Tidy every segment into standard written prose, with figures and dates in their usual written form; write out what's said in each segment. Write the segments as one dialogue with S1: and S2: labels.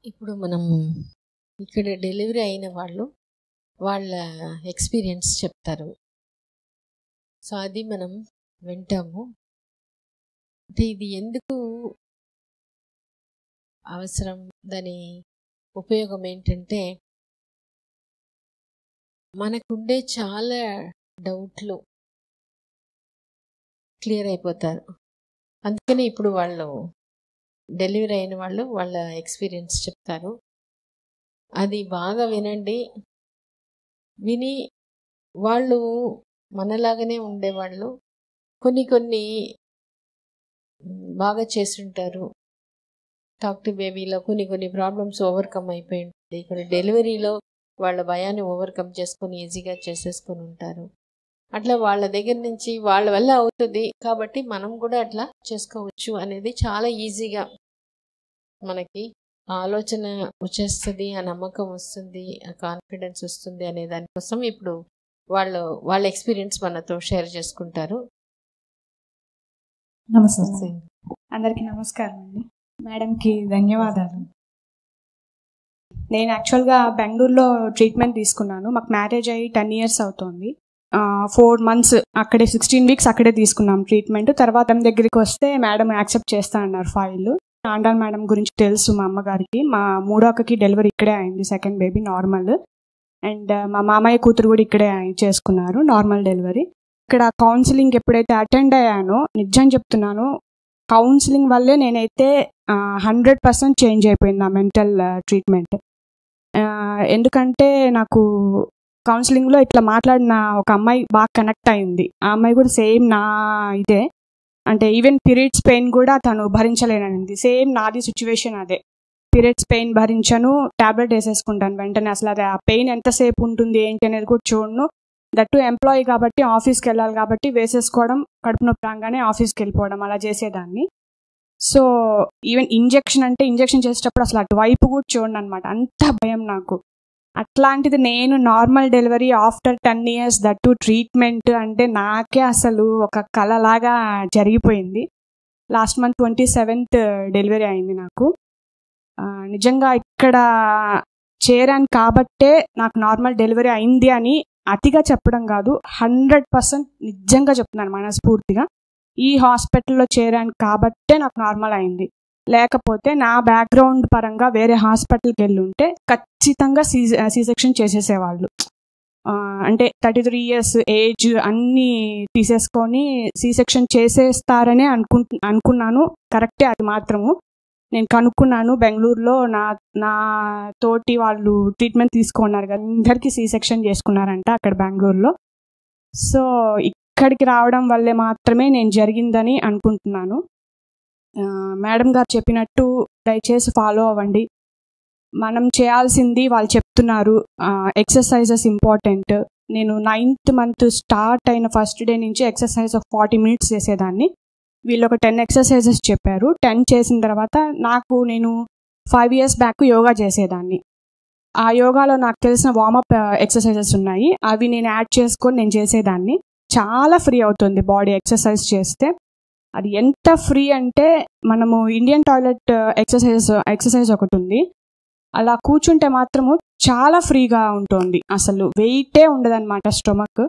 S1: ఇప్పుడు మనం ఇక్కడ డెలివరీ అయిన వాళ్ళు వాళ్ళ ఎక్స్పీరియన్స్ చెప్తారు. సో అది మనం వింటాము. అంటే ఇది ఎందుకు అవసరం, దాని ఉపయోగం ఏంటంటే మనకుండే చాలా డౌట్లు క్లియర్ అయిపోతారు. అందుకని ఇప్పుడు వాళ్ళు డెలివరీ అయిన వాళ్ళు వాళ్ళ ఎక్స్పీరియన్స్ చెప్తారు. అది బాగా వినండి. విని వాళ్ళు మనలాగానే ఉండేవాళ్ళు కొన్ని బాగా చేస్తుంటారు. టాక్ టు బేబీలో కొన్ని ప్రాబ్లమ్స్ ఓవర్కమ్ అయిపోయి ఉంటుంది. ఇక్కడ డెలివరీలో వాళ్ళ భయాన్ని ఓవర్కమ్ చేసుకొని ఈజీగా చేసేసుకొని ఉంటారు. అట్లా వాళ్ళ దగ్గర నుంచి వాళ్ళ వల్ల అవుతుంది కాబట్టి మనం కూడా అట్లా చేసుకోవచ్చు అనేది చాలా ఈజీగా మనకి ఆలోచన వచ్చేస్తుంది, ఆ నమ్మకం వస్తుంది, ఆ కాన్ఫిడెన్స్ వస్తుంది అనే దానికోసం ఇప్పుడు వాళ్ళ ఎక్స్పీరియన్స్ మనతో షేర్ చేసుకుంటారు.
S2: నమస్తే అందరికీ నమస్కారం అండి. మేడంకి ధన్యవాదాలు. నేను యాక్చువల్గా బెంగళూరులో ట్రీట్మెంట్ తీసుకున్నాను. మాకు మ్యారేజ్ అయ్యి 10 years అవుతుంది. 4 months అక్కడే 16 weeks అక్కడే తీసుకున్నాం ట్రీట్మెంట్. తర్వాత మన దగ్గరికి వస్తే మేడం యాక్సెప్ట్ చేస్తా అన్నారు ఫైల్. ఆండాల్ మేడం గురించి తెలుసు మా అమ్మగారికి. మా మూడో అక్కకి డెలివరీ ఇక్కడే అయింది, సెకండ్ బేబీ నార్మల్. అండ్ మా మామయ్య కూతురు కూడా ఇక్కడే చేసుకున్నారు, నార్మల్ డెలివరీ. ఇక్కడ కౌన్సిలింగ్ ఎప్పుడైతే అటెండ్ అయ్యానో నిజం చెప్తున్నాను, కౌన్సిలింగ్ వల్లే నేనైతే 100% చేంజ్ అయిపోయింది నా మెంటల్ ట్రీట్మెంట్. ఎందుకంటే నాకు కౌన్సిలింగ్లో ఇట్లా మాట్లాడిన ఒక అమ్మాయి బాగా కనెక్ట్ అయింది. ఆ అమ్మాయి కూడా సేమ్ నా ఇదే, అంటే ఈవెన్ పీరియడ్స్ పెయిన్ కూడా తను భరించలేననింది. సేమ్ నాది సిచ్యువేషన్ అదే. పీరియడ్స్ పెయిన్ భరించను, ట్యాబ్లెట్ వేసేసుకుంటాను వెంటనే. అసలు అది ఆ పెయిన్ ఎంతసేపు ఉంటుంది ఏంటి అనేది కూడా చూడను. దట్టు ఎంప్లాయీ కాబట్టి ఆఫీస్కి వెళ్ళాలి కాబట్టి వేసేసుకోవడం, కడుపు నొప్పి రాగానే ఆఫీస్కి వెళ్ళిపోవడం అలా చేసేదాన్ని. సో ఈవెన్ ఇంజెక్షన్ చేసేటప్పుడు అసలు అటువైపు కూడా చూడండి అనమాట, అంత భయం నాకు. అట్లాంటిది నేను normal delivery after 10 years that treatment అంటే నాకే అసలు ఒక కలలాగా జరిగిపోయింది. లాస్ట్ మంత్ 27th డెలివరీ అయింది నాకు. నిజంగా ఇక్కడ చేరాను కాబట్టే నాకు నార్మల్ డెలివరీ అయింది అని అతిగా చెప్పడం కాదు, 100% నిజంగా చెప్తున్నాను మనస్ఫూర్తిగా. ఈ హాస్పిటల్లో చేరాను కాబట్టే నాకు నార్మల్ అయింది. లేకపోతే నా బ్యాక్గ్రౌండ్ పరంగా వేరే హాస్పిటల్కి వెళ్ళి ఉంటే ఖచ్చితంగా సి సెక్షన్ చేసేసేవాళ్ళు. అంటే 33 years ఏజ్ అన్నీ తీసేసుకొని సి సెక్షన్ చేసేస్తారనే అనుకున్నాను. కరెక్టే, అది మాత్రము నేను కనుక్కున్నాను. బెంగళూరులో నా తోటి వాళ్ళు ట్రీట్మెంట్ తీసుకున్నారు కదా, అందరికీ సి సెక్షన్ చేసుకున్నారంట అక్కడ బెంగళూరులో. సో ఇక్కడికి రావడం వల్లే మాత్రమే నేను జరిగిందని అనుకుంటున్నాను. మేడం గారు చెప్పినట్టు దయచేసి ఫాలో అవ్వండి. మనం చేయాల్సింది వాళ్ళు చెప్తున్నారు. Exercises important. నేను 9th month స్టార్ట్ అయిన ఫస్ట్ డే నుంచి ఎక్సర్సైజ్ ఒక 40 minutes చేసేదాన్ని. వీళ్ళు ఒక 10 exercises చెప్పారు. 10 చేసిన తర్వాత నేను 5 years బ్యాక్ యోగా చేసేదాన్ని. ఆ యోగాలో నాకు తెలిసిన వార్మప్ ఎక్సర్సైజెస్ ఉన్నాయి, అవి నేను యాడ్ చేసుకొని నేను చేసేదాన్ని. చాలా ఫ్రీ అవుతుంది బాడీ ఎక్సర్సైజ్ చేస్తే. అది ఎంత ఫ్రీ అంటే మనము ఇండియన్ టాయిలెట్ ఎక్సర్సైజ్ ఒకటి ఉంది, అలా కూర్చుంటే మాత్రము చాలా ఫ్రీగా ఉంటుంది. అసలు వెయిటే ఉండదన్నమాట, స్టొమక్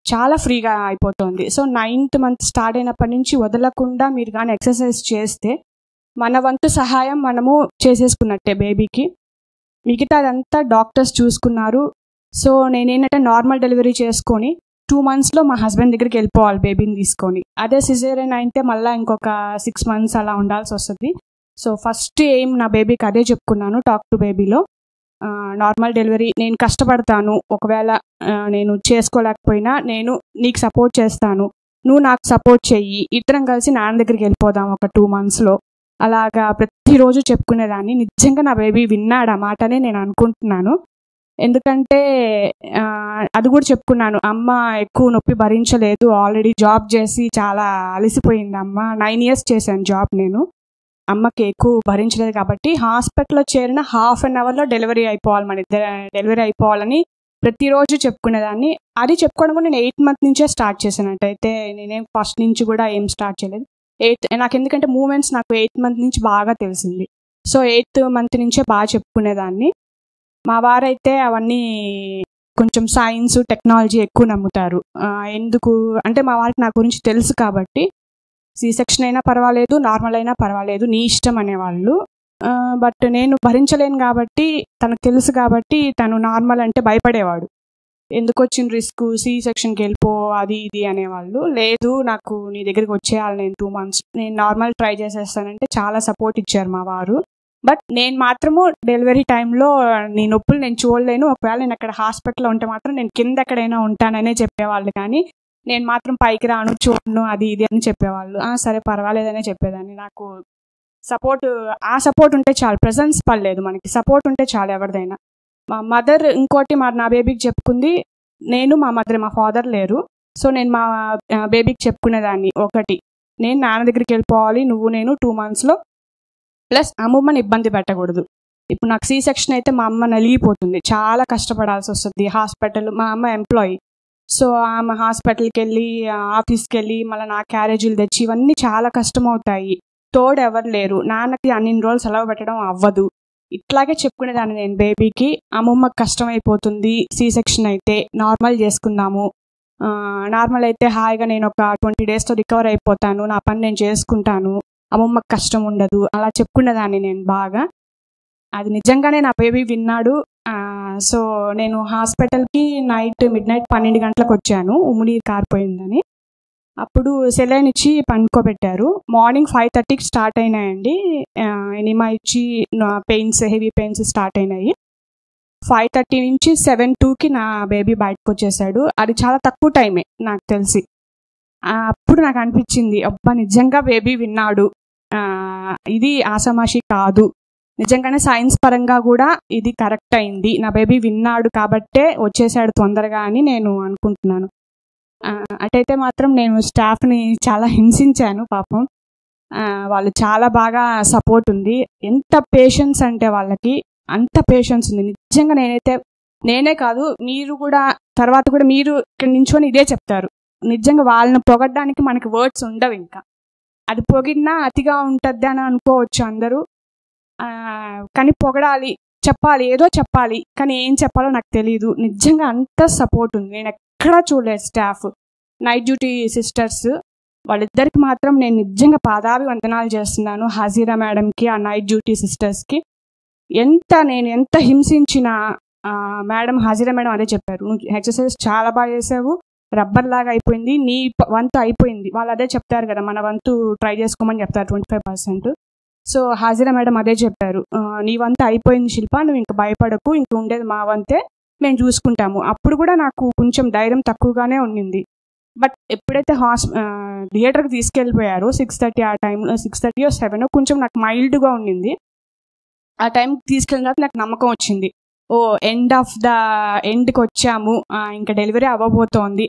S2: చాలా ఫ్రీగా అయిపోతుంది. సో 9th month స్టార్ట్ అయినప్పటి నుంచి వదలకుండా మీరు కానీ ఎక్సర్సైజ్ చేస్తే మన వంతు సహాయం మనము చేసేసుకున్నట్టే బేబీకి. మిగతాదంతా డాక్టర్స్ చూసుకున్నారు. సో నేనేంటంటే నార్మల్ డెలివరీ చేసుకొని 2 monthsలో మా హస్బెండ్ దగ్గరికి వెళ్ళిపోవాలి బేబీని తీసుకొని. అదే సిజేరియన్ అయితే మళ్ళీ ఇంకొక 6 months అలా ఉండాల్సి వస్తుంది. సో ఫస్ట్ ఎయిమ్ నా బేబీకి అదే చెప్పుకున్నాను టాక్ టు బేబీలో. నార్మల్ డెలివరీ నేను కష్టపడతాను, ఒకవేళ నేను చేసుకోలేకపోయినా నేను నీకు సపోర్ట్ చేస్తాను, నువ్వు నాకు సపోర్ట్ చెయ్యి, ఇద్దరం కలిసి నాన్న దగ్గరికి వెళ్ళిపోదాం ఒక 2 monthsలో. అలాగా ప్రతిరోజు చెప్పుకునేదాన్ని. నిజంగా నా బేబీ విన్నాడు ఆ మాటనే నేను అనుకుంటున్నాను. ఎందుకంటే అది కూడా చెప్పుకున్నాను, అమ్మ ఎక్కువ నొప్పి భరించలేదు, ఆల్రెడీ జాబ్ చేసి చాలా అలసిపోయింది అమ్మ. 9 years చేశాను జాబ్ నేను. అమ్మకి ఎక్కువ భరించలేదు కాబట్టి హాస్పిటల్లో చేరిన 1/2 an hourలో డెలివరీ అయిపోవాలి, మన ఇద్దరు డెలివరీ అయిపోవాలని ప్రతిరోజు చెప్పుకునేదాన్ని. అది చెప్పుకోవడం కూడా నేను 8th month నుంచే స్టార్ట్ చేశానంట. అయితే నేనేం ఫస్ట్ నుంచి కూడా ఏం స్టార్ట్ చేయలేదు. నాకు ఎందుకంటే మూమెంట్స్ నాకు 8th month నుంచి బాగా తెలిసింది. సో 8th మంత్ నుంచే బాగా చెప్పుకునేదాన్ని. మా వారైతే అవన్నీ కొంచెం సైన్స్ టెక్నాలజీ ఎక్కువ నమ్ముతారు. ఎందుకు అంటే మా వారికి నా గురించి తెలుసు కాబట్టి సి సెక్షన్ అయినా పర్వాలేదు, నార్మల్ అయినా పర్వాలేదు, నీ ఇష్టం అనేవాళ్ళు. బట్ నేను భరించలేను కాబట్టి, తనకు తెలుసు కాబట్టి తను నార్మల్ అంటే భయపడేవాడు. ఎందుకు వచ్చిన రిస్క్, సి సెక్షన్కి వెళ్ళిపో అది ఇది అనేవాళ్ళు. లేదు నాకు నీ దగ్గరికి వచ్చేయాలి, నేను 2 months నేను నార్మల్ ట్రై చేసేస్తానంటే చాలా సపోర్ట్ ఇచ్చారు మా వారు. బట్ నేను మాత్రము డెలివరీ టైంలో నీ నొప్పులు నేను చూడలేను, ఒకవేళ నేను అక్కడ హాస్పిటల్లో ఉంటే మాత్రం నేను కింద ఎక్కడైనా ఉంటాననే చెప్పేవాళ్ళు, కానీ నేను మాత్రం పైకి రాను చూడను అది ఇది అని చెప్పేవాళ్ళు. సరే పర్వాలేదనే చెప్పేదాన్ని. నాకు సపోర్ట్, ఆ సపోర్ట్ ఉంటే చాలు, ప్రెజెన్స్ పర్లేదు, మనకి సపోర్ట్ ఉంటే చాలు ఎవరిదైనా. మా మదర్ ఇంకోటి నా బేబీకి చెప్పుకుంది, నేను మా మదర్, మా ఫాదర్ లేరు. సో నేను మా బేబీకి చెప్పుకునేదాన్ని, ఒకటి నేను నాన్న దగ్గరికి వెళ్ళిపోవాలి, నువ్వు నేను 2 monthsలో, ప్లస్ అమ్మమ్మని ఇబ్బంది పెట్టకూడదు. ఇప్పుడు నాకు సి సెక్షన్ అయితే మా అమ్మ నలిగిపోతుంది, చాలా కష్టపడాల్సి వస్తుంది. హాస్పిటల్, మా అమ్మ ఎంప్లాయీ, సో ఆమె హాస్పిటల్కి వెళ్ళి ఆఫీస్కి వెళ్ళి మళ్ళీ నా క్యారేజీలు తెచ్చి ఇవన్నీ చాలా కష్టం అవుతాయి. తోడు ఎవరు లేరు, నాన్నకి అన్ని రోజులు సెలవు పెట్టడం అవ్వదు. ఇట్లాగే చెప్పుకునేదాన్ని నేను బేబీకి, అమ్మమ్మకి కష్టం అయిపోతుంది, సి సెక్షన్ అయితే నార్మల్ చేసుకుందాము, నార్మల్ అయితే హాయిగా నేను ఒక 20 daysతో రికవర్ అయిపోతాను, నా పని నేను చేసుకుంటాను, అమ్మమ్మకి కష్టం ఉండదు, అలా చెప్పుకునేదాన్ని నేను బాగా. అది నిజంగానే నా బేబీ విన్నాడు. సో నేను హాస్పిటల్కి midnight 12 గంటలకు వచ్చాను, ఉమ్మినీరు కారిపోయిందని. అప్పుడు సెలైన్ ఇచ్చి పండుకోబెట్టారు. మార్నింగ్ 5:30కి స్టార్ట్ అయినాయండి. ఎనిమా ఇచ్చి పెయిన్స్, హెవీ పెయిన్స్ స్టార్ట్ అయినాయి. 5:30 నుంచి 7:02కి నా బేబీ బయటకు వచ్చేసాడు. అది చాలా తక్కువ టైమే నాకు తెలిసి. అప్పుడు నాకు అనిపించింది, అబ్బా నిజంగా బేబీ విన్నాడు, ఇది ఆషామాషి కాదు, నిజంగానే సైన్స్ పరంగా కూడా ఇది కరెక్ట్ అయింది, నా బేబీ విన్నాడు కాబట్టే వచ్చేసాడు తొందరగా అని నేను అనుకుంటున్నాను. అటైతే మాత్రం నేను స్టాఫ్ని చాలా హింసించాను పాపం. వాళ్ళు చాలా బాగా సపోర్ట్ ఉంది. ఎంత పేషెన్స్ అంటే వాళ్ళకి అంత పేషెన్స్ ఉంది నిజంగా. నేనే కాదు, మీరు కూడా తర్వాత కూడా మీరు ఇక్కడ నించొని ఇదే చెప్తారు. నిజంగా వాళ్ళని పొగడ్డానికి మనకి వర్డ్స్ ఉండవు. ఇంకా అది పొగిడినా అతిగా ఉంటుంది అని అనుకోవచ్చు అందరూ, కానీ పొగడాలి, చెప్పాలి, ఏదో చెప్పాలి, కానీ ఏం చెప్పాలో నాకు తెలియదు. నిజంగా అంత సపోర్ట్ ఉంది, నేను ఎక్కడా చూడలేదు. స్టాఫ్, నైట్ డ్యూటీ సిస్టర్స్, వాళ్ళిద్దరికి మాత్రం నేను నిజంగా పాదాభివందనాలు చేస్తున్నాను. హజీరా మేడంకి, ఆ నైట్ డ్యూటీ సిస్టర్స్కి. నేను ఎంత హింసించిన మేడం, హజీరా మేడం అదే చెప్పారు, నువ్వు ఎక్సర్సైజ్ చాలా బాగా చేసావు, రబ్బర్ లాగా అయిపోయింది, నీ వంతు అయిపోయింది. వాళ్ళు అదే చెప్తారు కదా, మన వంతు ట్రై చేసుకోమని చెప్తారు 25%. సో హజీరా మేడం అదే చెప్పారు, నీ వంతు అయిపోయింది శిల్ప, నువ్వు ఇంకా భయపడకు, ఇంక ఉండేది మా వంతే, మేము చూసుకుంటాము. అప్పుడు కూడా నాకు కొంచెం ధైర్యం తక్కువగానే ఉండింది. బట్ ఎప్పుడైతే థియేటర్కి తీసుకెళ్ళిపోయారో 6:30 ఆ టైంలో, 6:30 or 7 కొంచెం నాకు మైల్డ్గా ఉండింది. ఆ టైంకి తీసుకెళ్ళిన తర్వాత నాకు నమ్మకం వచ్చింది, ఎండ్కి వచ్చాము, ఇంకా డెలివరీ అవ్వబోతోంది.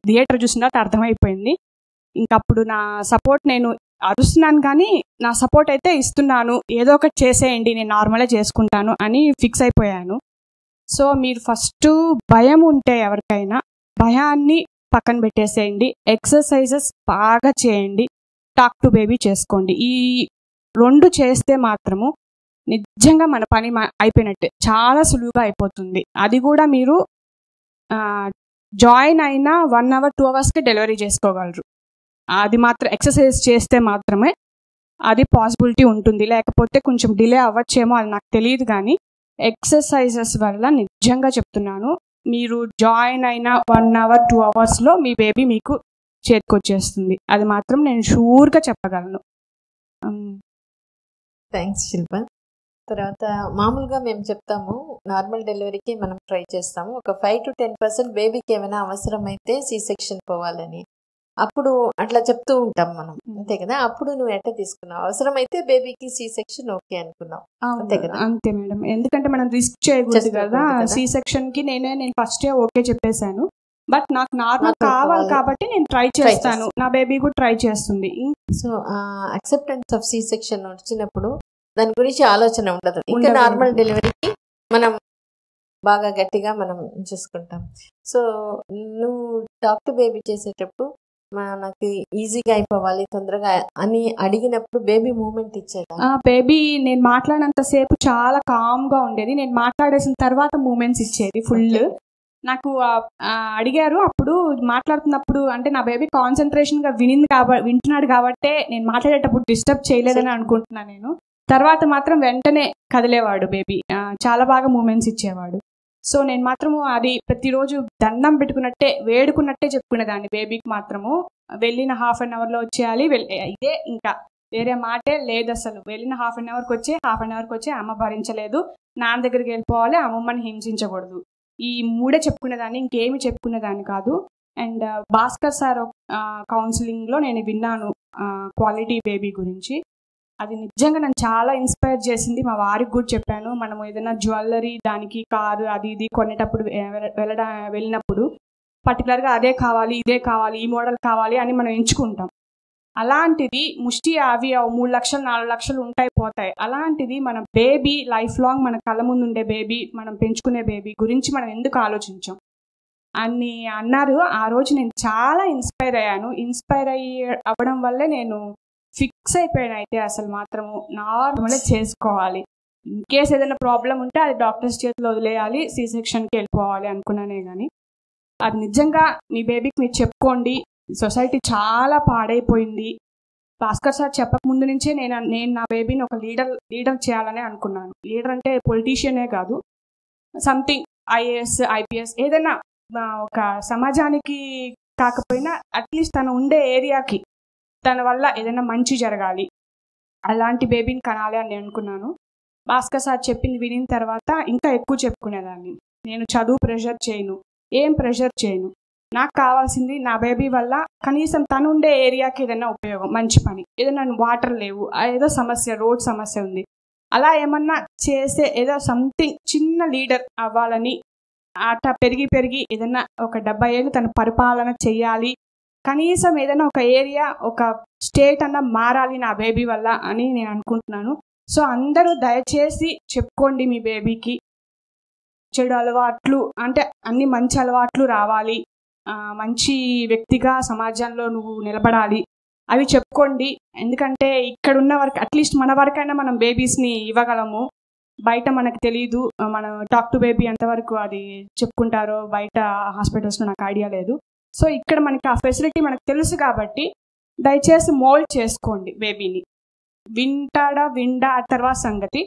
S2: థియేటర్ చూసిన తర్వాత అర్థమైపోయింది. ఇంకప్పుడు నా సపోర్ట్, నేను అరుస్తున్నాను కానీ నా సపోర్ట్ అయితే ఇస్తున్నాను, ఏదో ఒకటి చేసేయండి, నేను నార్మల్గా చేసుకుంటాను అని ఫిక్స్ అయిపోయాను. సో మీరు ఫస్ట్ భయం ఉంటే ఎవరికైనా భయాన్ని పక్కన పెట్టేసేయండి, ఎక్సర్సైజెస్ బాగా చేయండి, టాక్ టు బేబీ చేసుకోండి. ఈ 2 చేస్తే మాత్రము నిజంగా మన పని అయిపోయినట్టే, చాలా సులువుగా అయిపోతుంది. అది కూడా మీరు జాయిన్ అయిన 1 hour 2 hours డెలివరీ చేసుకోగలరు. అది మాత్రం ఎక్సర్సైజ్ చేస్తే మాత్రమే అది పాసిబిలిటీ ఉంటుంది, లేకపోతే కొంచెం డిలే అవ్వచ్చేమో, అది నాకు తెలియదు. కానీ ఎక్సర్సైజెస్ వల్ల నిజంగా చెప్తున్నాను, మీరు జాయిన్ అయిన 1 hour 2 hours మీ బేబీ మీకు చేతికొచ్చేస్తుంది. అది మాత్రం నేను షూర్గా చెప్పగలను.
S1: థ్యాంక్స్ శిల్ప. తర్వాత మామూలుగా మేము చెప్తాము, నార్మల్ డెలివరీకి మనం ట్రై చేస్తాము, ఒక 5 to 10% బేబీకి ఏమైనా అవసరమైతే సి సెక్షన్ పోవాలని, అప్పుడు అట్లా చెప్తూ ఉంటాం మనం, అంతే కదా. అప్పుడు నువ్వు ఎట్లా తీసుకున్నావు? అవసరమైతే బేబీకి సి సెక్షన్ ఓకే అనుకున్నావు, అంతే కదా?
S2: అంతే మేడం, ఎందుకంటే మనం రిస్క్ చేయకూడదు కదా. సి సెక్షన్కి నేను ఫస్టే ఓకే చెప్పేశాను, బట్ నాకు నార్మల్ కావాలి కాబట్టి నేను ట్రై చేస్తాను, నా బేబీ కూడా ట్రై చేస్తుంది.
S1: So acceptance of C section వచ్చినప్పుడు దాని గురించి ఆలోచన ఉండదు, ఇంకా నార్మల్ డెలివరీకి మనం బాగా గట్టిగా మనం చూసుకుంటాం. సో నువ్వు టాక్ టు బేబీ చేసేటప్పుడు మనకి ఈజీగా అయిపోవాలి తొందరగా అని అడిగినప్పుడు బేబీ మూమెంట్ ఇచ్చేదా?
S2: బేబీ నేను మాట్లాడినంతసేపు చాలా కామ్గా ఉండేది. నేను మాట్లాడేసిన తర్వాత మూమెంట్స్ ఇచ్చేది ఫుల్. నాకు అడిగారు అప్పుడు మాట్లాడుతున్నప్పుడు, అంటే నా బేబీ కాన్సన్ట్రేషన్గా వింటున్నాడు కాబట్టే నేను మాట్లాడేటప్పుడు డిస్టర్బ్ చేయలేదని అనుకుంటున్నాను నేను. తర్వాత మాత్రం వెంటనే కదిలేవాడు బేబీ, చాలా బాగా మూమెంట్స్ ఇచ్చేవాడు. సో నేను మాత్రము అది ప్రతిరోజు దండం పెట్టుకున్నట్టే వేడుకున్నట్టే చెప్పుకునేదాన్ని బేబీకి మాత్రము. వెళ్ళిన హాఫ్ అన్ అవర్లో వచ్చేయాలి, ఇదే ఇంకా వేరే మాటే లేదు అసలు. వెళ్ళిన హాఫ్ అన్ అవర్కి వచ్చే అమ్మ భరించలేదు, నాన్న దగ్గరికి వెళ్ళిపోవాలి, అమ్మమ్మని హింసించకూడదు, ఈ మూడే చెప్పుకునేదాన్ని, ఇంకేమి చెప్పుకునేదాన్ని కాదు. అండ్ భాస్కర్ సార్ కౌన్సిలింగ్లో నేను విన్నాను క్వాలిటీ బేబీ గురించి. అది నిజంగా నన్ను చాలా ఇన్స్పైర్ చేసింది. మా వారికి కూడా చెప్పాను. మనం ఏదైనా జ్యువెలరీ, దానికి కారు అది ఇది కొనేటప్పుడు వెళ్ళినప్పుడు పర్టికులర్గా అదే కావాలి, ఇదే కావాలి, ఈ మోడల్ కావాలి అని మనం ఎంచుకుంటాం. అలాంటిది ముష్టి అవి 3 లక్షలు 4 లక్షలు ఉంటాయి పోతాయి. అలాంటిది మన బేబీ లైఫ్ లాంగ్ మన కళ్ళ ముందు ఉండే బేబీ, మనం పెంచుకునే బేబీ గురించి మనం ఎందుకు ఆలోచించాం అని అన్నారు. ఆ రోజు నేను చాలా ఇన్స్పైర్ అయ్యాను. ఇన్స్పైర్ అవ్వడం వల్లే నేను ఫిక్స్ అయిపోయాను. అయితే అసలు మాత్రము నార్మల్గా చేసుకోవాలి, ఇన్ కేస్ ఏదైనా ప్రాబ్లం ఉంటే అది డాక్టర్స్ చేతిలో వదిలేయాలి, సి సెక్షన్కి వెళ్ళిపోవాలి అనుకున్నానే. కానీ అది నిజంగా మీ బేబీకి మీరు చెప్పుకోండి. సొసైటీ చాలా పాడైపోయింది. భాస్కర్ సార్ చెప్పక ముందు నుంచే నేను నా బేబీని ఒక లీడర్ చేయాలని అనుకున్నాను. లీడర్ అంటే పొలిటీషియనే కాదు, సంథింగ్ ఐఏఎస్ ఐపీఎస్ ఏదైనా ఒక సమాజానికి కాకపోయినా అట్లీస్ట్ తను ఉండే ఏరియాకి తన వల్ల ఏదైనా మంచి జరగాలి, అలాంటి బేబీని కనాలి అని అనుకున్నాను. భాస్కర్ సార్ చెప్పింది వినిన తర్వాత ఇంకా ఎక్కువ చెప్పుకునేదాన్ని. నేను చదువు ప్రెషర్ చేయను, ఏం ప్రెషర్ చేయను, నాకు కావాల్సింది నా బేబీ వల్ల కనీసం తను ఉండే ఏరియాకి ఏదైనా ఉపయోగం, మంచి పని, ఏదైనా వాటర్ లేవు, ఏదో సమస్య, రోడ్ సమస్య ఉంది, అలా ఏమన్నా చేసే ఏదో సంథింగ్ చిన్న లీడర్ అవ్వాలని, అట్లా పెరిగి ఏదైనా ఒక 70 ఏళ్ళు తను పరిపాలన చెయ్యాలి, కనీసం ఏదైనా ఒక ఏరియా, ఒక స్టేట్ అన్న మారాలి నా బేబీ వల్ల అని నేను అనుకుంటున్నాను. సో అందరూ దయచేసి చెప్పుకోండి మీ బేబీకి. చెడు అలవాట్లు అంటే అన్ని మంచి అలవాట్లు రావాలి, మంచి వ్యక్తిగా సమాజంలో నువ్వు నిలబడాలి, అవి చెప్పుకోండి. ఎందుకంటే ఇక్కడ ఉన్న వరకు అట్లీస్ట్ మన వరకైనా మనం బేబీస్ని ఇవ్వగలము, బయట మనకు తెలియదు. మనం టాక్ టు బేబీ ఎంతవరకు అది చెప్పుకుంటారో బయట హాస్పిటల్స్లో నాకు ఐడియా లేదు. సో ఇక్కడ మనకి ఆ ఫెసిలిటీ మనకు తెలుసు కాబట్టి దయచేసి మోల్డ్ చేసుకోండి బేబీని. విండా ఆ తర్వాత సంగతి.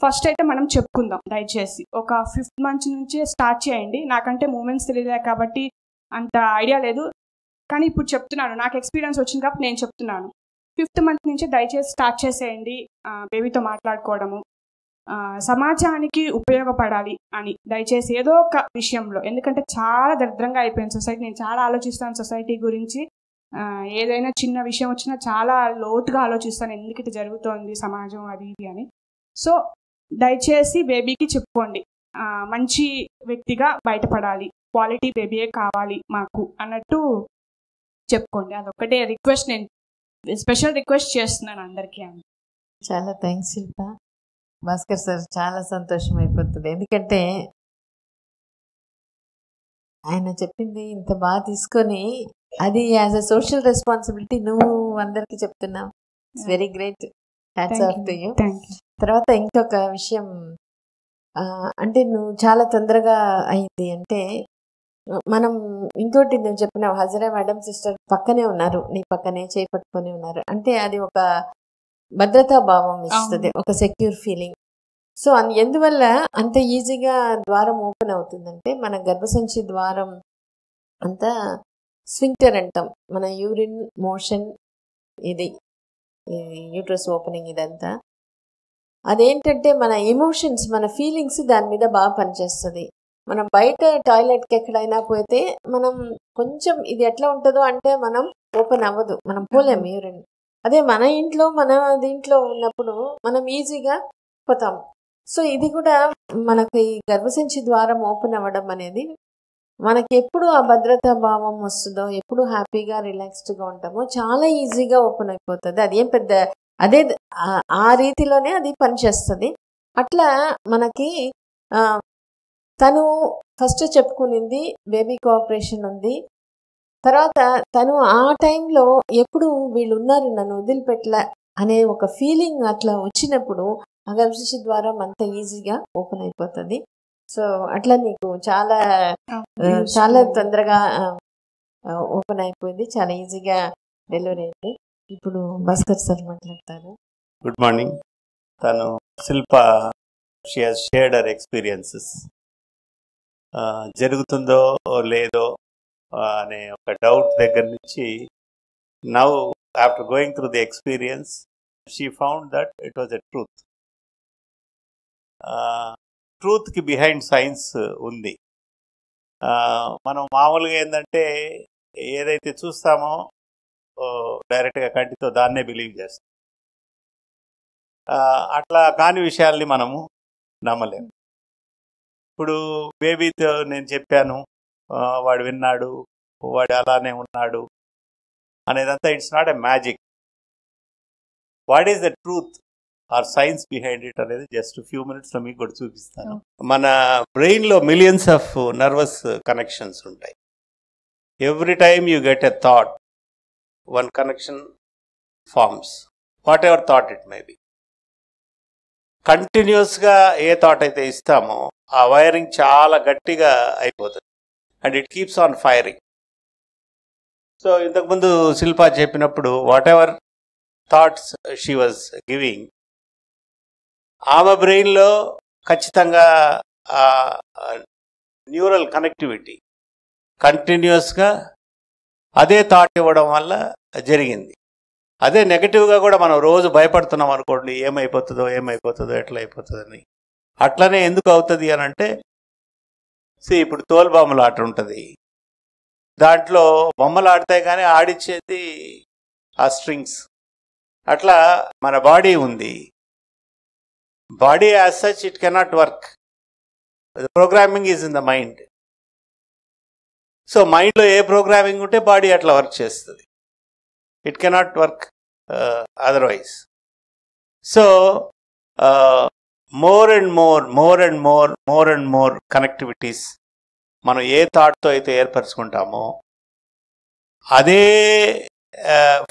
S2: ఫస్ట్ అయితే మనం చెప్పుకుందాం దయచేసి. ఒక 5th మంత్ నుంచే స్టార్ట్ చేయండి. నాకంటే మూమెంట్స్ తెలియలే కాబట్టి అంత ఐడియా లేదు, కానీ ఇప్పుడు చెప్తున్నాను, నాకు ఎక్స్పీరియన్స్ వచ్చింది కాబట్టి నేను చెప్తున్నాను. 5th మంత్ నుంచే దయచేసి స్టార్ట్ చేసేయండి బేబీతో మాట్లాడుకోవడము. సమాజానికి ఉపయోగపడాలి అని దయచేసి ఏదో ఒక విషయంలో, ఎందుకంటే చాలా దరిద్రంగా అయిపోయింది సొసైటీ. నేను చాలా ఆలోచిస్తాను సొసైటీ గురించి. ఏదైనా చిన్న విషయం వచ్చినా చాలా లోతుగా ఆలోచిస్తాను, ఎందుకు ఇట్లా జరుగుతోంది సమాజం అది ఇది అని. సో దయచేసి బేబీకి చెప్పుకోండి, మంచి వ్యక్తిగా బయటపడాలి, క్వాలిటీ బేబీయే కావాలి మాకు అన్నట్టు చెప్పుకోండి. అదొక్కటే రిక్వెస్ట్, నేను స్పెషల్ రిక్వెస్ట్ చేస్తున్నాను అందరికీ.
S1: చాలా థ్యాంక్స్ శిల్ప. భాస్కర్ సార్ చాలా సంతోషం అయిపోతుంది, ఎందుకంటే ఆయన చెప్పింది ఇంత బాగా తీసుకొని అది యాజ్ అ సోషల్ రెస్పాన్సిబిలిటీ నువ్వు అందరికి చెప్తున్నావు. It's very great, hats off to you. తర్వాత ఇంకొక విషయం, అంటే నువ్వు చాలా తొందరగా అయింది అంటే మనం ఇంకోటి నువ్వు చెప్పినావు, హజరా మేడం సిస్టర్ పక్కనే ఉన్నారు, నీ పక్కనే చేయి పట్టుకొని ఉన్నారు అంటే అది ఒక భద్రతా భావం ఇస్తుంది, ఒక సెక్యూర్ ఫీలింగ్. సో ఎందువల్ల అంత ఈజీగా ద్వారం ఓపెన్ అవుతుందంటే మన గర్భసంచి ద్వారం అంతా స్వింక్టర్ అంటాం, మన యూరిన్ మోషన్, ఇది యూట్రస్ ఓపెనింగ్ ఇదంతా. అదేంటంటే మన ఎమోషన్స్, మన ఫీలింగ్స్ దాని మీద బాగా పనిచేస్తుంది. మనం బయట టాయిలెట్కి ఎక్కడైనా పోతే మనం కొంచెం ఇది ఎట్లా ఉంటుందో అంటే మనం ఓపెన్ అవ్వదు, మనం పోలేము యూరిన్. అదే మన ఇంట్లో మన దీంట్లో ఉన్నప్పుడు మనం ఈజీగా పోతాం. సో ఇది కూడా మనకి గర్భసంచి ద్వారం ఓపెన్ అవ్వడం అనేది మనకి ఎప్పుడు ఆ భద్రతా భావం వస్తుందో, ఎప్పుడు హ్యాపీగా రిలాక్స్డ్గా ఉంటామో చాలా ఈజీగా ఓపెన్ అయిపోతుంది. అదేం పెద్ద అదే ఆ రీతిలోనే అది పనిచేస్తుంది. అట్లా మనకి తను ఫస్ట్ చెప్పుకునింది బేబీ కోఆపరేషన్ ఉంది, తర్వాత తను ఆ టైంలో ఎప్పుడు వీళ్ళు ఉన్నారు నన్ను వదిలిపెట్టలే అనే ఒక ఫీలింగ్ అట్లా వచ్చినప్పుడు ఆ గర్భశిశు ద్వారం అంత ఈజీగా ఓపెన్ అయిపోతుంది. సో అట్లా నీకు చాలా చాలా తొందరగా ఓపెన్ అయిపోయింది, చాలా ఈజీగా డెలివరీ అయింది. ఇప్పుడు భాస్కర్ సార్ మాట్లాడతారు.
S3: Good morning. తను Shilpa, she has shared her experiences. జరుగుతుందో లేదో అనే ఒక డౌట్ దగ్గర నుంచి now after going through the experience she found that it was a truth. ట్రూత్కి బిహైండ్ సైన్స్ ఉంది. మనం మామూలుగా ఏంటంటే ఏదైతే చూస్తామో డైరెక్ట్గా కంటితో దాన్నే బిలీవ్ చేస్తాం. అట్లా కాని విషయాల్ని మనము నమ్మలేము. ఇప్పుడు బేబీతో నేను చెప్పాను, వాడు విన్నాడు, వాడు అలానే ఉన్నాడు అనేదంతా it's not a magic. What is the truth or science behind it అనేది జస్ట్ ఫ్యూ మినిట్స్లో మీకు కూడా చూపిస్తాను. మన బ్రెయిన్లో మిలియన్స్ ఆఫ్ నర్వస్ కనెక్షన్స్ ఉంటాయి. Every time you get a thought, one connection forms, what ever thought it may be. కంటిన్యూస్గా ఏ థాట్ అయితే ఇస్తామో ఆ వైరింగ్ చాలా గట్టిగా అయిపోతుంది and it keeps on firing. So ఇంతకుముందు శిల్ప చెప్పినప్పుడు what ever thoughts she was giving, ఆమె బ్రెయిన్లో ఖచ్చితంగా న్యూరల్ కనెక్టివిటీ కంటిన్యూస్గా అదే థాట్ ఇవ్వడం వల్ల జరిగింది. అదే నెగటివ్గా కూడా మనం రోజు భయపడుతున్నాం అనుకోండి, ఏమైపోతుందో ఎట్లా అయిపోతుందని. అట్లనే ఎందుకు అవుతుంది అని అంటే, ఇప్పుడు తోలుబొమ్మల ఆట ఉంటుంది, దాంట్లో బొమ్మలు ఆడతాయి కానీ ఆడిచ్చేది ఆ స్ట్రింగ్స్. అట్లా మన బాడీ ఉంది, body as such it cannot work. Programming is in the mind. So మైండ్లో ఏ ప్రోగ్రామింగ్ ఉంటే బాడీ అట్లా వర్క్ చేస్తుంది. It cannot work otherwise. So more and more connectivities మనం ఏ థాట్తో అయితే ఏర్పరచుకుంటామో అదే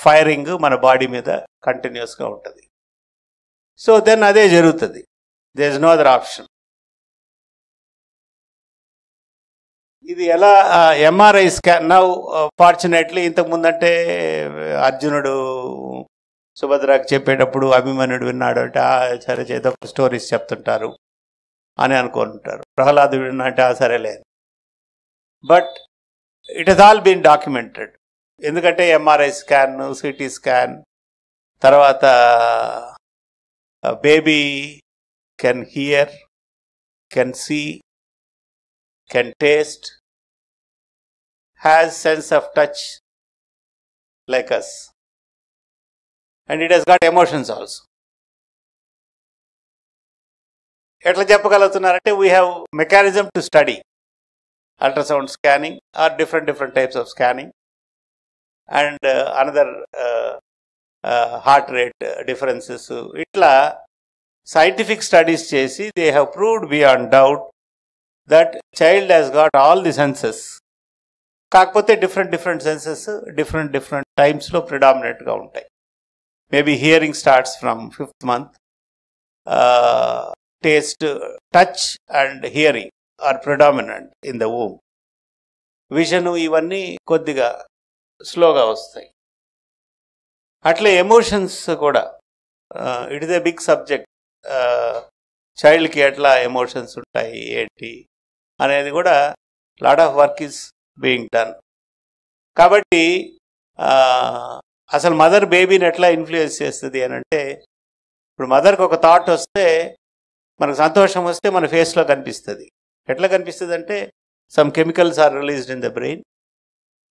S3: ఫైరింగ్ మన బాడీ మీద కంటిన్యూస్గా ఉంటుంది. సో దెన్ అదే జరుగుతుంది. There is no other option. ఇది ఎలా ఎంఆర్ఐ స్కాన్ నౌ ఫార్చునేట్లీ ఇంతకుముందంటే అర్జునుడు సుభద్రకు చెప్పేటప్పుడు అభిమన్యుడు విన్నాడు అంటే సరే ఏదో స్టోరీస్ చెప్తుంటారు అని అనుకుంటారు. ప్రహ్లాదుడు విన్నా అంటే సరేలే. But it has all been documented. ఎందుకంటే ఎంఆర్ఐ స్కాన్, సిటీ స్కాన్, తర్వాత baby can hear, can see, can taste, has sense of touch like us. And it has got emotions also. ఎట్లా చెప్పగలుగుతున్నారంటే we have mechanism to study ultrasound scanning or different types of scanning and another heart rate differences. ఇట్లా scientific studies చేసి they have proved beyond doubt that child has got all the senses. కాకపోతే different senses different టైమ్స్లో ప్రిడామినెంట్గా ఉంటాయి. Maybe hearing starts from 5th month. Taste, touch and hearing are predominant in the womb. Vision ఇవన్నీ కొద్దిగా స్లోగా వస్తాయి. అట్లే emotions కూడా it is a big subject. చైల్డ్కి ఎట్లా ఎమోషన్స్ ఉంటాయి ఏంటి అనేది కూడా lot of work is being done. కాబట్టి అసలు మదర్ బేబీని ఎట్లా ఇన్ఫ్లుయెన్స్ చేస్తుంది అని అంటే, ఇప్పుడు మదర్కి ఒక థాట్ వస్తే, మనకు సంతోషం వస్తే మన ఫేస్లో కనిపిస్తుంది. ఎట్లా కనిపిస్తుంది అంటే some chemicals are released in the brain,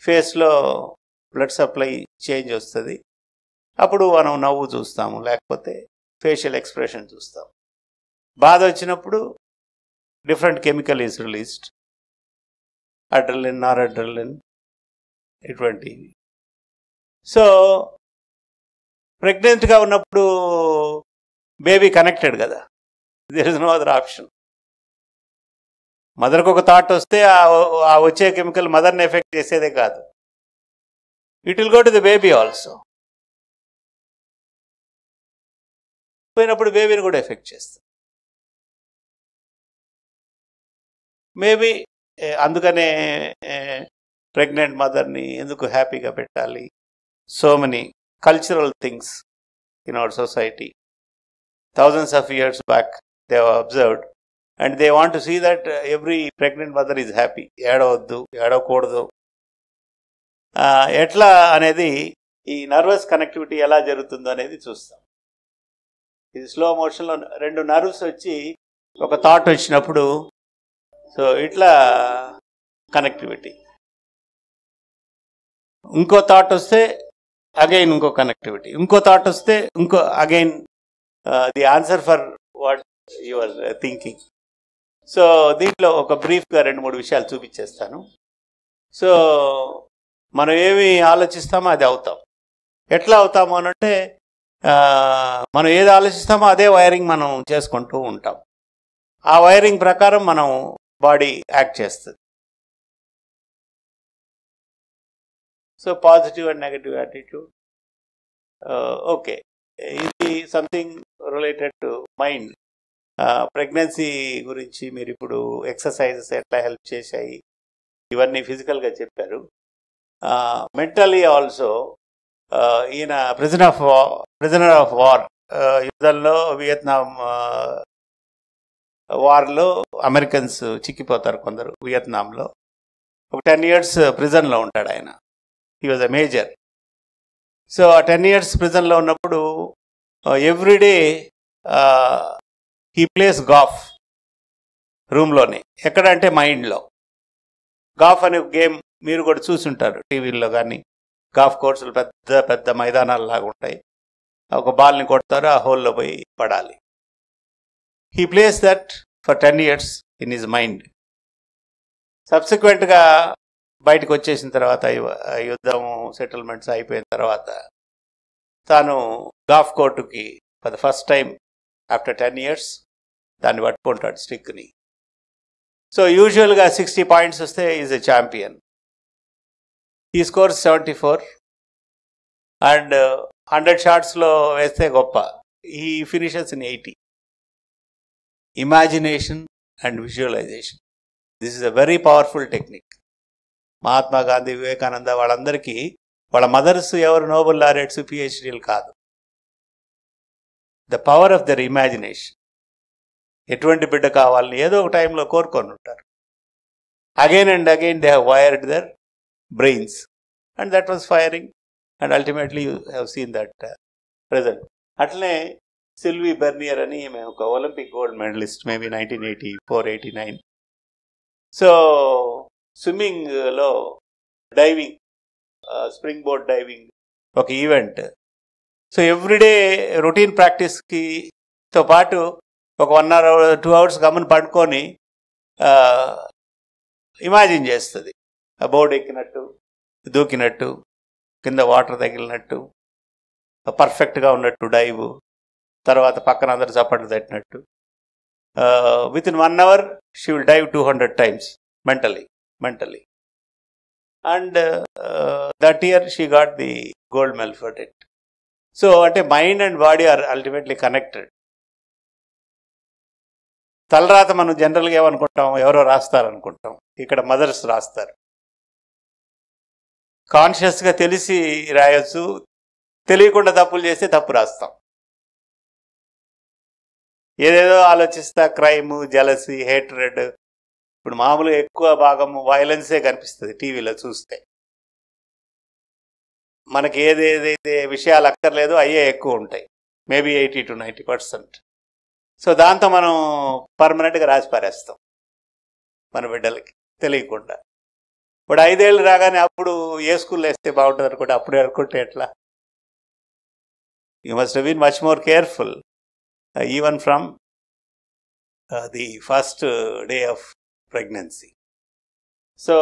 S3: ఫేస్లో బ్లడ్ సప్లై చేంజ్ వస్తుంది. అప్పుడు మనం నవ్వు చూస్తాము, లేకపోతే ఫేషియల్ ఎక్స్ప్రెషన్ చూస్తాము. బాధ వచ్చినప్పుడు different chemical is released, adrenaline, noradrenaline ఇటువంటివి. సో ప్రెగ్నెంట్గా ఉన్నప్పుడు బేబీ కనెక్టెడ్ కదా, there is no other option. మదర్కి ఒక థాట్ వస్తే ఆ వచ్చే కెమికల్ మదర్ని ఎఫెక్ట్ చేసేదే కాదు, it will go to the baby also. పోయినప్పుడు బేబీని కూడా ఎఫెక్ట్ చేస్తుంది. మేబీ అందుకనే ప్రెగ్నెంట్ మదర్ని ఎందుకు హ్యాపీగా పెట్టాలి. So many cultural things in our society thousands of years back they have observed and they want to see that every pregnant mother is happy. ఏడవద్దు, ఏడవకూడదు. ఎట్లా అనేది ఈ నర్వస్ కనెక్టివిటీ ఎలా జరుగుతుందో అనేది చూస్తాం. ఇది స్లో మోషన్లో 2 నర్వ్స్ వచ్చి ఒక థాట్ వచ్చినప్పుడు సో ఇట్లా కనెక్టివిటీ, ఇంకో థాట్ వస్తే అగైన్ ఇంకో కనెక్టివిటీ, ఇంకో థాట్ వస్తే ఇంకో again the answer for what you are thinking. So దీంట్లో ఒక బ్రీఫ్గా 2-3 విషయాలు చూపించేస్తాను. సో మనం ఏమి ఆలోచిస్తామో అది అవుతాం. ఎట్లా అవుతాము అనంటే మనం ఏది ఆలోచిస్తామో అదే వైరింగ్ మనం చేసుకుంటూ ఉంటాం. ఆ వైరింగ్ ప్రకారం మనం బాడీ యాక్ట్ చేస్తుంది. So positive and negative attitude. Okay, ఇది something related to mind. Pregnancy గురించి మీరు ఇప్పుడు ఎక్సర్సైజెస్ ఎట్లా హెల్ప్ చేశాయి ఇవన్నీ ఫిజికల్గా చెప్పారు. మెంటలీ ఆల్సో ఈయన ప్రిజనర్ ఆఫ్ వార్ యుద్ధంలో వియత్నాం వార్లో అమెరికన్స్ చిక్కిపోతారు కొందరు వియత్నాంలో. ఒక 10 years ప్రిజన్లో ఉంటాడు ఆయన. He was a major. So ఆ 10 years ప్రిజన్లో ఉన్నప్పుడు ఎవ్రీడే హీ ప్లేస్ గాఫ్ రూమ్లోనే. ఎక్కడంటే మైండ్లో. గాఫ్ అనే గేమ్ మీరు కూడా చూసుంటారు టీవీల్లో కానీ. గాఫ్ కోర్సులు పెద్ద పెద్ద మైదానాలు లాగా ఉంటాయి. ఒక బాల్ని కొడతారు, ఆ హోల్లో పోయి పడాలి. He plays that for 10 years in his mind. సబ్సిక్వెంట్గా బయటకు వచ్చేసిన తర్వాత యుద్ధం సెటిల్మెంట్స్ అయిపోయిన తర్వాత తాను గాఫ్ కోర్టుకి for the first time after 10 years దాన్ని పట్టుకుంటాడు స్టిక్ని. సో యూజువల్గా 60 points వస్తే ఈజ్ ఎ ఛాంపియన్. ఈ స్కోర్స్ 74 అండ్ 100 shotsలో వేస్తే గొప్ప. ఈ finishes in 80. Imagination and visualization. This is a very powerful technique. Mahatma Gandhi, Vivekananda వాళ్ళందరికీ వాళ్ళ మదర్స్ ఎవరు నోబెల్ లారెట్స్, పిహెచ్డీలు కాదు. The power of their imagination. ఎటువంటి బిడ్డ కావాలని ఏదో ఒక టైంలో కోరుకొని ఉంటారు. Again and again they have wired their brains and that was firing and ultimately you have seen that present. అట్లనే సిల్వీ బెర్నియర్ అని మేము ఒక ఒలింపిక్ గోల్డ్ మెడలిస్ట్, మేబీ 1984-89. సో స్విమ్మింగ్లో డైవింగ్, స్ప్రింగ్ బోర్డ్ డైవింగ్ ఒక ఈవెంట్. సో ఎవ్రీడే రొటీన్ ప్రాక్టీస్తో పాటు ఒక 1 hour 2 hours గమని పడుకొని ఇమాజిన్ చేస్తుంది. ఆ బోర్డు ఎక్కినట్టు, దూకినట్టు, కింద వాటర్ తగిలినట్టు, పర్ఫెక్ట్గా ఉన్నట్టు డైవ్, తర్వాత పక్కన అందరు చప్పట్లు తట్టినట్టు. Within 1 hour she will dive 200 times mentally. And that year she got the gold medal for it. So అంటే mind and body are ultimately connected. తలరాత మనం జనరల్గా ఏమనుకుంటాం, ఎవరో రాస్తారనుకుంటాం. ఇక్కడ మదర్స్ రాస్తారు. కాన్షియస్గా తెలిసి రాయొచ్చు, తెలియకుండా తప్పులు చేస్తే తప్పు రాస్తాం. ఏదేదో ఆలోచిస్తా, క్రైమ్, జలసీ, హేట్రెడ్. ఇప్పుడు మామూలుగా ఎక్కువ భాగం వైలెన్సే కనిపిస్తుంది టీవీలో చూస్తే. మనకి ఏదేదైతే విషయాలు అక్కర్లేదో అయ్యే ఎక్కువ ఉంటాయి, మేబీ 80 to 90%. సో దాంతో మనం పర్మనెంట్గా రాసి పారేస్తాం మన బిడ్డలకి తెలియకుండా. ఇప్పుడు 5 ఏళ్ళు రాగానే అప్పుడు ఏ స్కూల్లో వేస్తే బాగుంటుంది అనుకుంటే అప్పుడే అనుకుంటే ఎట్లా? You must been much more careful even from the first day of pregnancy. So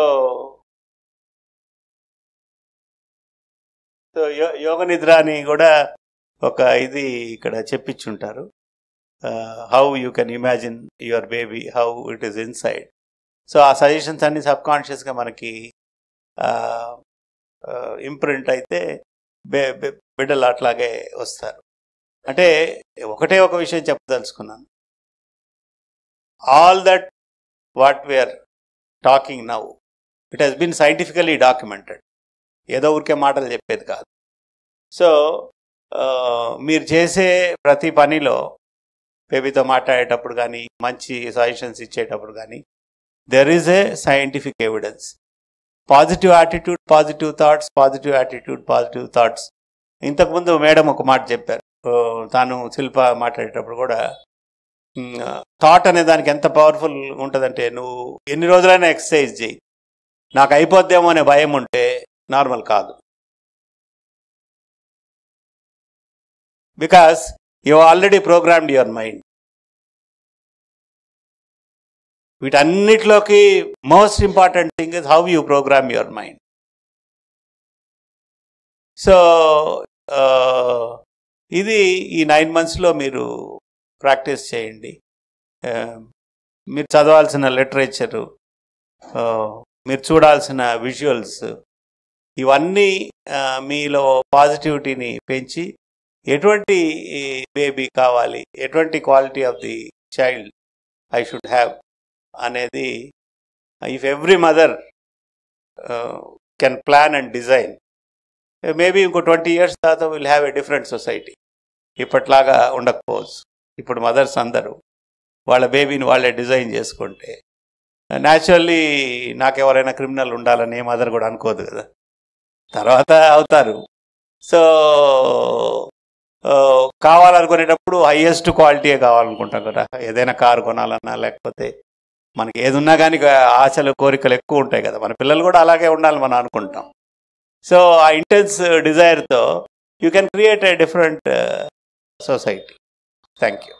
S3: yoga nidra అని కూడా ఒక ఇది ఇక్కడ చెప్పించుంటారు. How you can imagine your baby, how it is inside. So ఆ సజెషన్స్ అన్ని సబ్ కాన్షియస్గా మనకి ఇంప్రింట్ అయితే బిడ్డలు అట్లాగే వస్తారు. అంటే ఒకటే ఒక విషయం చెప్పదలుచుకున్నాను. All that what we are talking now it has been scientifically documented. ఏదో ఊరికే మాటలు చెప్పేది కాదు. సో మీరు చేసే ప్రతి పనిలో బేబీతో మాట్లాడేటప్పుడు కానీ, మంచి సజెషన్స్ ఇచ్చేటప్పుడు కానీ, there is a scientific evidence. Positive attitude, positive thoughts, positive attitude, positive thoughts. ఇంతకుముందు మేడం ఒక మాట చెప్పారు, తాను శిల్ప మాట్లాడేటప్పుడు కూడా, థాట్ అనే దానికి ఎంత పవర్ఫుల్ ఉంటుందంటే, నువ్వు ఎన్ని రోజులైనా ఎక్సర్సైజ్ చేయి, నాకు అయిపోద్దేమో అనే భయం ఉంటే నార్మల్ కాదు. Because you already programmed your mind. వీటన్నిటిలోకి most important thing is how you program your mind. So ఇది ఈ 9 monthsలో మీరు ప్రాక్టీస్ చేయండి. మీరు చదవాల్సిన లిటరేచరు, మీరు చూడాల్సిన విజువల్స్, ఇవన్నీ మీలో పాజిటివిటీని పెంచి ఎటువంటి బేబీ కావాలి, ఎటువంటి quality of the child I should have అనేది, if every mother can plan and design, maybe ఇంకో 20 years తర్వాత will have a different society. ఇప్పట్లాగా ఉండకపోవచ్చు. ఇప్పుడు మదర్స్ అందరూ వాళ్ళ బేబీని వాళ్ళే డిజైన్ చేసుకుంటే, న్యాచురల్లీ నాకెవరైనా క్రిమినల్ ఉండాలని ఏ మదర్ కూడా అనుకోదు కదా, తర్వాత అవుతారు. సో కావాలనుకునేటప్పుడు హైయెస్ట్ క్వాలిటీయే కావాలనుకుంటాం కదా. ఏదైనా కారు కొనాలన్నా, లేకపోతే మనకి ఏది ఉన్నా కానీ ఆశలు, కోరికలు ఎక్కువ ఉంటాయి కదా. మన పిల్లలు కూడా అలాగే ఉండాలి మనం అనుకుంటాం. సో ఆ ఇంటెన్స్ డిజైర్తో you can create a different society. Thank you.